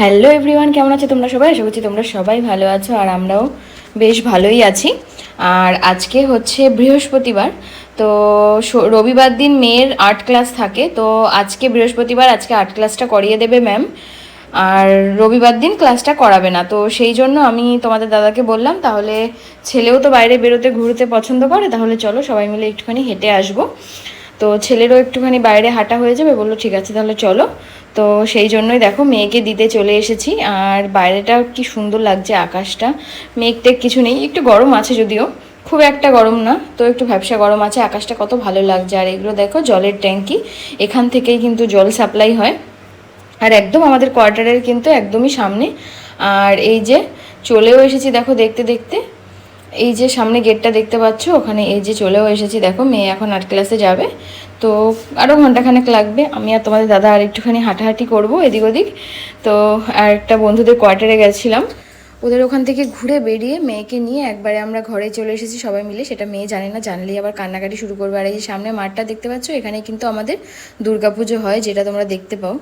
Hello everyone, কেমন আছো তোমরা সবাই? আশা করছি তোমরা সবাই ভালো আছো আর আমরাও বেশ ভালোই আছি। আর আজকে হচ্ছে বৃহস্পতিবার, তো রবিবার দিন মেয়ের আর্ট ক্লাস থাকে, তো আজকে বৃহস্পতিবার, আজকে আর্ট ক্লাসটা করিয়ে দেবে ম্যাম। আর রবিবার দিন ক্লাসটা করাবে না, তো সেই জন্য আমি তোমাদের দাদাকে বললাম তাহলে ছেলেও তো বাইরে বেরোতে ঘুরতে পছন্দ করে, তাহলে চলো সবাই মিলে একটুখানি হেঁটে আসবো। তো ছেলেরও একটুখানি বাইরে হাঁটা হয়ে যাবে, বললো ঠিক আছে তাহলে চলো। তো সেই জন্যই দেখো মেয়েকে দিতে চলে এসেছি। আর বাইরেটাও কি সুন্দর লাগছে, আকাশটা মেঘ টেঘ কিছু নেই, একটু গরম আছে যদিও, খুব একটা গরম না, তো একটু ভ্যাপসা গরম আছে। আকাশটা কত ভালো লাগছে। আর এগুলো দেখো জলের ট্যাঙ্কি, এখান থেকেই কিন্তু জল সাপ্লাই হয়, আর একদম আমাদের কোয়ার্টারের কিন্তু একদমই সামনে। আর এই যে চলেও এসেছি দেখো দেখতে দেখতে, এই যে সামনে গেটটা দেখতে পাচ্ছ, ওখানে এই যে চলেও এসেছি। দেখো মেয়ে এখন আর্ট ক্লাসে যাবে, তো আরও ঘন্টাখানেক লাগবে। আমি আর তোমাদের দাদা আর একটুখানি হাঁটাহাঁটি করবো এদিক ওদিক। তো আর একটা বন্ধুদের কোয়ার্টারে গেছিলাম, ওদের ওখান থেকে ঘুরে বেরিয়ে মেয়েকে নিয়ে একবারে আমরা ঘরে চলে এসেছি সবাই মিলে। সেটা মেয়ে জানে না, জানলেই আবার কান্নাকাটি শুরু করবে। আর এই যে সামনে মাঠটা দেখতে পাচ্ছ, এখানে কিন্তু আমাদের দুর্গাপুজো হয়, যেটা তোমরা দেখতে পাও।